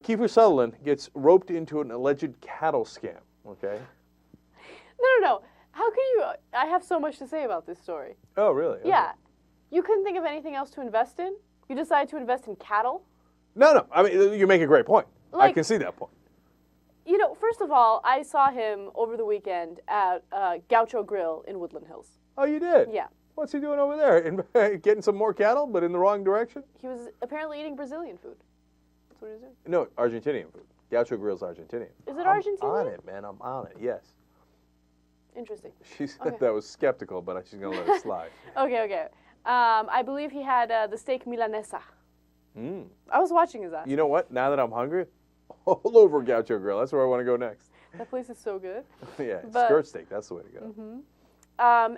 Kiefer Sutherland gets roped into an alleged cattle scam, okay? No. How can you... I have so much to say about this story. Oh, really? Okay. Yeah. You couldn't think of anything else to invest in? You decided to invest in cattle? No. I mean, you make a great point. I can see that point. You know, first of all, I saw him over the weekend at Gaucho Grill in Woodland Hills. Oh, you did? Yeah. What's he doing over there? Getting some more cattle, but in the wrong direction? He was apparently eating Brazilian food. That's what he was doing. No, Argentinian food. Gaucho Grill's Argentinian. Is it Argentinian? I'm on it, man. I'm on it, yes. Interesting. She said that was skeptical, but she's going to let it slide. Okay. I believe he had the steak milanesa. I was watching his ass. You know what? Now that I'm hungry, all over Gaucho Grill. That's where I want to go next. That place is so good. Yeah, skirt steak. That's the way to go.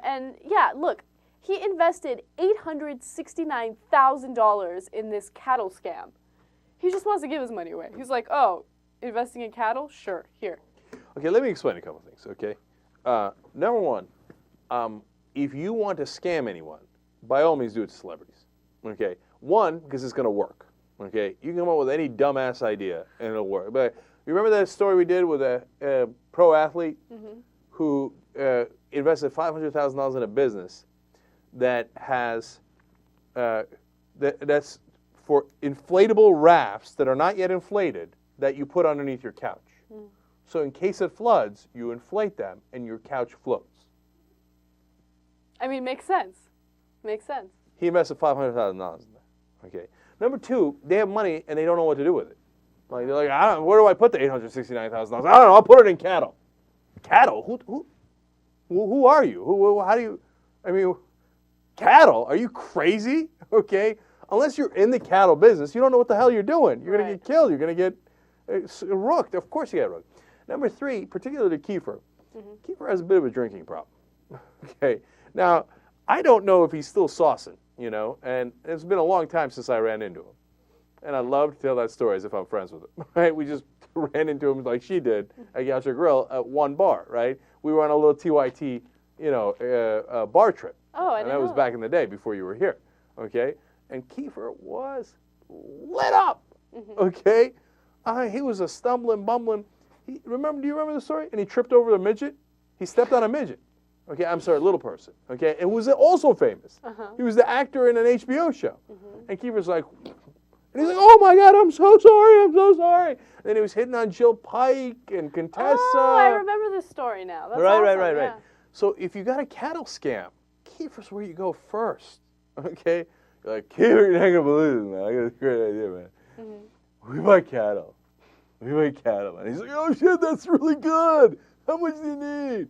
And yeah, look, he invested $869,000 in this cattle scam. He just wants to give his money away. He's like, oh, investing in cattle? Sure, here. Okay, let me explain a couple things, okay? Number one, if you want to scam anyone, by all means do it to celebrities, okay? One, because it's going to work, okay? You can come up with any dumbass idea and it'll work. But you remember that story we did with a pro athlete who invested $500,000 in a business that has, that's for inflatable rafts that are not yet inflated that you put underneath your couch. So in case it floods, you inflate them and your couch floats. I mean, makes sense. Makes sense. He invested $500,000 in that. Okay. Number two, they have money and they don't know what to do with it. Like they're like, I don't. Where do I put the $869,000? I don't know. I'll put it in cattle. Cattle? Who are you? How do you? I mean, cattle? Are you crazy? Okay. Unless you're in the cattle business, you don't know what the hell you're doing. You're gonna get killed. You're gonna get rooked. Of course you get rooked. Number three, particularly Kiefer. Kiefer has a bit of a drinking problem. Okay. Now, I don't know if he's still saucing, you know, and it's been a long time since I ran into him. And I'd love to tell that story as if I'm friends with him, right? We just ran into him like she did at Gaucho Grill at one bar, right? We were on a little TYT, you know, bar trip. Oh, I and didn't that was know back in the day before you were here, okay? And Kiefer was lit up, okay? He was a stumbling, bumbling. Do you remember the story? And he tripped over a midget. He stepped on a midget. Okay, I'm sorry, little person. Okay, and was also famous. He was the actor in an HBO show. And Kiefer's like, and he's like, oh my God, I'm so sorry. And then he was hitting on Jill Pike and Contessa. Oh, I remember this story now. That's awesome. Right. So if you got a cattle scam, Kiefer's where you go first. Okay, you're like, Kiefer, you're not gonna believe it, man. I got a great idea, man. We buy cattle. And he's like, oh shit, that's really good. How much do you need?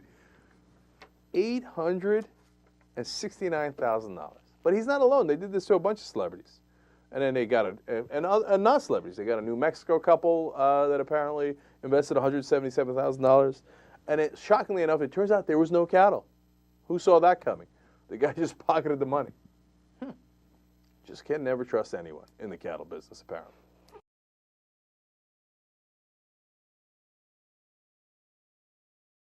$869,000. But he's not alone. They did this to a bunch of celebrities. And then they got not celebrities. They got a New Mexico couple that apparently invested $177,000. And shockingly enough, it turns out there was no cattle. Who saw that coming? The guy just pocketed the money. Just can never trust anyone in the cattle business, apparently.